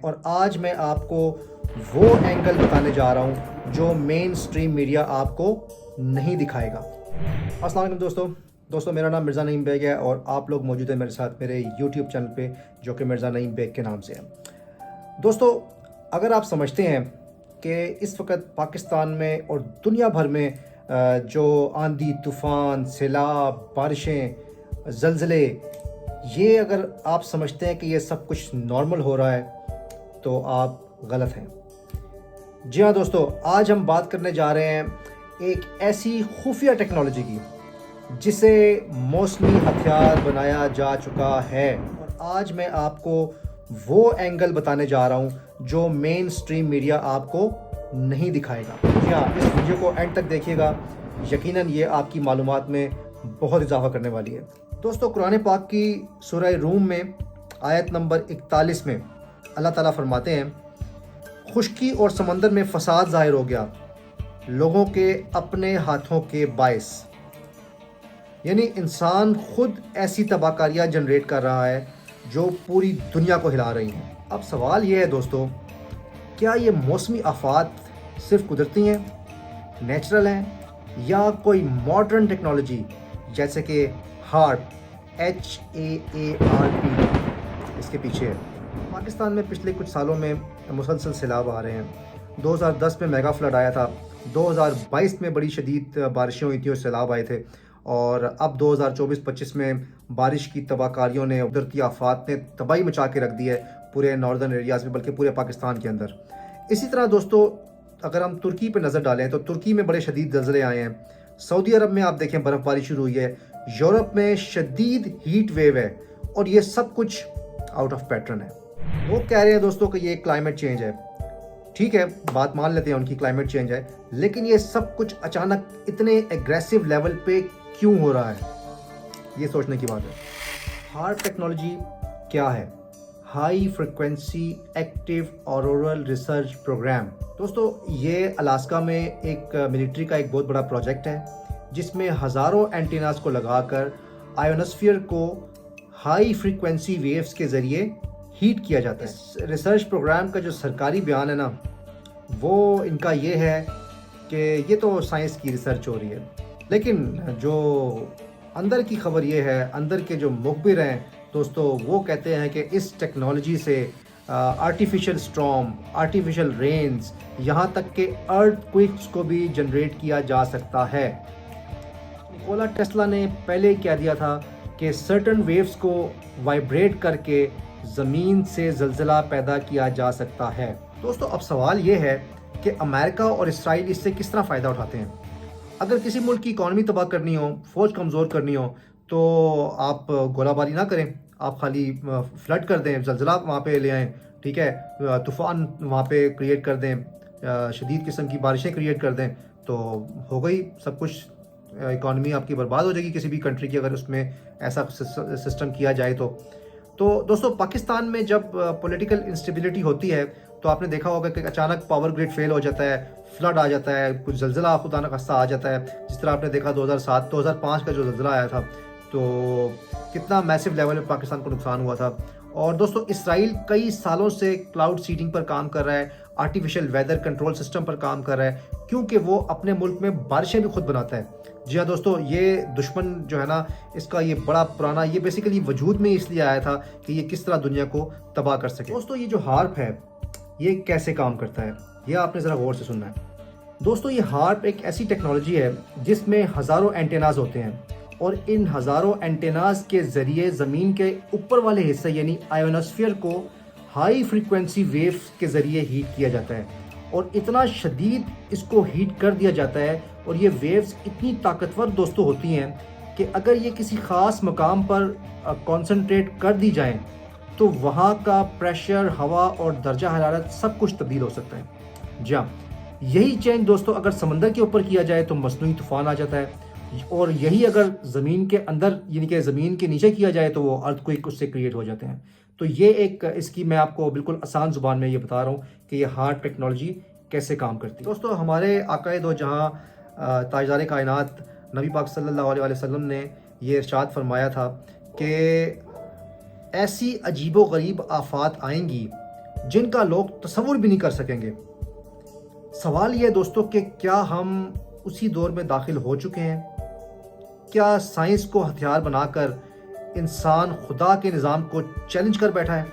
اور آج میں آپ کو وہ اینگل بتانے جا رہا ہوں جو مین سٹریم میڈیا آپ کو نہیں دکھائے گا۔ السلام علیکم دوستو میرا نام مرزا نعیم بیگ ہے اور آپ لوگ موجود ہیں میرے ساتھ میرے یوٹیوب چینل پہ جو کہ مرزا نعیم بیگ کے نام سے ہے۔ دوستو اگر آپ سمجھتے ہیں کہ اس وقت پاکستان میں اور دنیا بھر میں جو آندھی طوفان سیلاب بارشیں زلزلے یہ اگر آپ سمجھتے ہیں کہ یہ سب کچھ نارمل ہو رہا ہے تو آپ غلط ہیں۔ جی ہاں دوستو، آج ہم بات کرنے جا رہے ہیں ایک ایسی خفیہ ٹیکنالوجی کی جسے موسمی ہتھیار بنایا جا چکا ہے، اور آج میں آپ کو وہ اینگل بتانے جا رہا ہوں جو مین سٹریم میڈیا آپ کو نہیں دکھائے گا۔ جی ہاں، اس ویڈیو کو اینڈ تک دیکھیے گا، یقیناً یہ آپ کی معلومات میں بہت اضافہ کرنے والی ہے۔ دوستو قرآن پاک کی سورہ روم میں آیت نمبر 41 میں اللہ تعالیٰ فرماتے ہیں، خشکی اور سمندر میں فساد ظاہر ہو گیا لوگوں کے اپنے ہاتھوں کے باعث، یعنی انسان خود ایسی تباہ کاریاں جنریٹ کر رہا ہے جو پوری دنیا کو ہلا رہی ہیں۔ اب سوال یہ ہے دوستو، کیا یہ موسمی آفات صرف قدرتی ہیں، نیچرل ہیں، یا کوئی ماڈرن ٹیکنالوجی جیسے کہ HAARP HAARP اس کے پیچھے ہے؟ پاکستان میں پچھلے کچھ سالوں میں مسلسل سیلاب آ رہے ہیں۔ 2010 میں میگا فلڈ آیا تھا، 2022 میں بڑی شدید بارشیں ہوئی تھیں اور سیلاب آئے تھے، اور اب 2024-25 میں بارش کی تباہ کاریوں نے قدرتی آفات نے تباہی مچا کے رکھ دی ہے پورے ناردرن ایریاز میں، بلکہ پورے پاکستان کے اندر۔ اسی طرح دوستو اگر ہم ترکی پہ نظر ڈالیں تو ترکی میں بڑے شدید زلزلے آئے ہیں، سعودی عرب میں آپ دیکھیں برف باری شروع ہوئی ہے، یورپ میں شدید ہیٹ ویو ہے، اور یہ سب کچھ آؤٹ آف پیٹرن ہے۔ وہ کہہ رہے ہیں دوستوں کہ یہ کلائمیٹ چینج ہے، ٹھیک ہے بات مان لیتے ہیں ان کی، کلائمیٹ چینج ہے، لیکن یہ سب کچھ اچانک اتنے ایگریسو لیول پہ کیوں ہو رہا ہے، یہ سوچنے کی بات ہے۔ HAARP ٹیکنالوجی کیا ہے؟ High frequency active auroral research program. دوستو یہ الاسکا میں ایک ملٹری کا ایک بہت بڑا پروجیکٹ ہے جس میں ہزاروں اینٹیناز کو لگا کر آئیونوسفیئر کو ہائی فریکوینسی ویوز کے ذریعے ہیٹ کیا جاتا ہے۔ اس ریسرچ پروگرام کا جو سرکاری بیان ہے نا، وہ ان کا یہ ہے کہ یہ تو سائنس کی ریسرچ ہو رہی ہے، لیکن جو اندر کی خبر یہ ہے، اندر کے جو مخبر ہیں دوستو وہ کہتے ہیں کہ اس ٹیکنالوجی سے آرٹیفیشل سٹارم، آرٹیفیشل رینز، یہاں تک کہ ارتھ کوئکس کو بھی جنریٹ کیا جا سکتا ہے۔ نیکولا ٹیسلا نے پہلے ہی کہہ دیا تھا کہ سرٹن ویوز کو وائبریٹ کر کے زمین سے زلزلہ پیدا کیا جا سکتا ہے۔ دوستو اب سوال یہ ہے کہ امریکہ اور اسرائیل اس سے کس طرح فائدہ اٹھاتے ہیں؟ اگر کسی ملک کی اکانومی تباہ کرنی ہو، فوج کمزور کرنی ہو، تو آپ گولہ باری نہ کریں، آپ خالی فلڈ کر دیں، زلزلہ وہاں پہ لے آئیں، ٹھیک ہے، طوفان وہاں پہ کریٹ کر دیں، شدید قسم کی بارشیں کریٹ کر دیں، تو ہو گئی سب کچھ، اکانومی آپ کی برباد ہو جائے گی کسی بھی کنٹری کی اگر اس میں ایسا سسٹم کیا جائے تو دوستو پاکستان میں جب پولیٹیکل انسٹیبلٹی ہوتی ہے تو آپ نے دیکھا ہوگا کہ اچانک پاور گریڈ فیل ہو جاتا ہے، فلڈ آ جاتا ہے، کچھ زلزلہ خدا نخواستہ آ جاتا ہے، جس طرح آپ نے دیکھا 2005 کا جو زلزلہ آیا تھا تو کتنا میسو لیول میں پاکستان کو نقصان ہوا تھا۔ اور دوستو اسرائیل کئی سالوں سے کلاؤڈ سیڈنگ پر کام کر رہا ہے، آرٹیفیشل ویدر کنٹرول سسٹم پر کام کر رہا ہے، کیونکہ وہ اپنے ملک میں بارشیں بھی خود بناتا ہے۔ جی ہاں دوستو، یہ دشمن جو ہے نا اس کا یہ بڑا پرانا، یہ بیسیکلی وجود میں اس لیے آیا تھا کہ یہ کس طرح دنیا کو تباہ کر سکے۔ دوستو یہ جو HAARP ہے یہ کیسے کام کرتا ہے یہ آپ نے ذرا غور سے سننا ہے۔ دوستو یہ HAARP ایک ایسی ٹیکنالوجی ہے جس میں ہزاروں اینٹیناز ہوتے ہیں، اور ان ہزاروں اینٹیناز کے ذریعے زمین کے اوپر والے حصے یعنی آئیونوسفیئر کو ہائی فریکوینسی ویوز کے ذریعے ہیٹ کیا جاتا ہے، اور اتنا شدید اس کو ہیٹ کر دیا جاتا ہے، اور یہ ویوز اتنی طاقتور دوستو ہوتی ہیں کہ اگر یہ کسی خاص مقام پر کانسنٹریٹ کر دی جائیں تو وہاں کا پریشر، ہوا اور درجہ حرارت سب کچھ تبدیل ہو سکتا ہے۔ جی ہاں، یہی چینج دوستو اگر سمندر کے اوپر کیا جائے تو مصنوعی طوفان آ جاتا ہے، اور یہی اگر زمین کے اندر یعنی کہ زمین کے نیچے کیا جائے تو وہ ارتھ کوئک اس سے کریٹ ہو جاتے ہیں۔ تو یہ ایک اس کی میں آپ کو بالکل آسان زبان میں یہ بتا رہا ہوں کہ یہ HAARP ٹیکنالوجی کیسے کام کرتی ہے۔ دوستو ہمارے آقائے دو جہاں تاجدار کائنات نبی پاک صلی اللہ علیہ وسلم نے یہ ارشاد فرمایا تھا کہ ایسی عجیب و غریب آفات آئیں گی جن کا لوگ تصور بھی نہیں کر سکیں گے۔ سوال یہ ہے دوستو کہ کیا ہم اسی دور میں داخل ہو چکے ہیں؟ کیا سائنس کو ہتھیار بنا کر انسان خدا کے نظام کو چیلنج کر بیٹھا ہے؟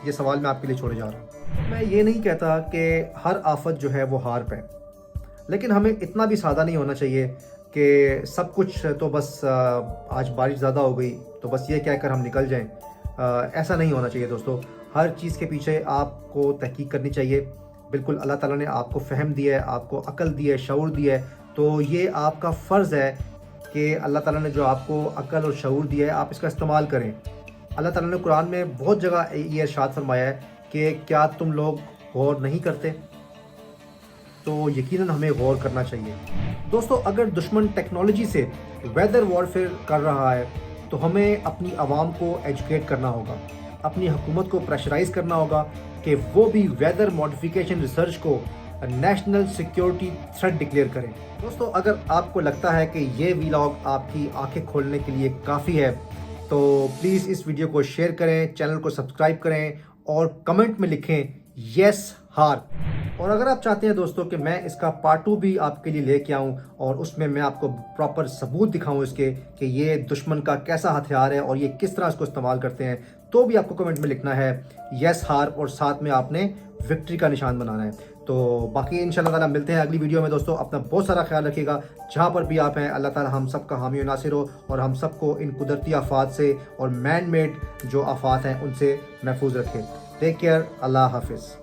یہ سوال میں آپ کے لیے چھوڑے جا رہا ہوں۔ میں یہ نہیں کہتا کہ ہر آفت جو ہے وہ ہار پہ، لیکن ہمیں اتنا بھی سادہ نہیں ہونا چاہیے کہ سب کچھ تو بس آج بارش زیادہ ہو گئی تو بس یہ کہہ کر ہم نکل جائیں۔ ایسا نہیں ہونا چاہیے دوستو۔ ہر چیز کے پیچھے آپ کو تحقیق کرنی چاہیے۔ بالکل اللہ تعالیٰ نے آپ کو فہم دیا ہے، آپ کو عقل دی ہے، شعور دیا ہے، تو یہ آپ کا فرض ہے کہ اللہ تعالیٰ نے جو آپ کو عقل اور شعور دیا ہے آپ اس کا استعمال کریں۔ اللہ تعالیٰ نے قرآن میں بہت جگہ یہ ارشاد فرمایا ہے کہ کیا تم لوگ غور نہیں کرتے؟ تو یقیناً ہمیں غور کرنا چاہیے۔ دوستو اگر دشمن ٹیکنالوجی سے ویدر وارفیئر کر رہا ہے تو ہمیں اپنی عوام کو ایجوکیٹ کرنا ہوگا، اپنی حکومت کو پریشرائز کرنا ہوگا کہ وہ بھی ویدر ماڈیفیکیشن ریسرچ کو نیشنل سیکیورٹی تھریٹ ڈکلیئر کریں۔ دوستو اگر آپ کو لگتا ہے کہ یہ ویلاگ آپ کی آنکھیں کھولنے کے لیے کافی ہے تو پلیز اس ویڈیو کو شیئر کریں، چینل کو سبسکرائب کریں اور کمنٹ میں لکھیں یس ہار۔ اور اگر آپ چاہتے ہیں دوستو کہ میں اس کا پارٹ 2 بھی آپ کے لیے لے کے آؤں اور اس میں آپ کو پراپر ثبوت دکھاؤں اس کے کہ یہ دشمن کا کیسا ہتھیار ہے اور یہ کس طرح اس کو استعمال کرتے ہیں، تو بھی آپ کو کمنٹ میں لکھنا ہے یس ہار اور ساتھ میں آپ نے وکٹری کا نشان بنانا ہے۔ تو باقی انشاءاللہ تعالیٰ ملتے ہیں اگلی ویڈیو میں دوستو۔ اپنا بہت سارا خیال رکھیے گا جہاں پر بھی آپ ہیں۔ اللہ تعالیٰ ہم سب کا حامی و ناصر ہو اور ہم سب کو ان قدرتی آفات سے اور مین میڈ جو آفات ہیں ان سے محفوظ رکھے۔ ٹیک کیئر، اللہ حافظ۔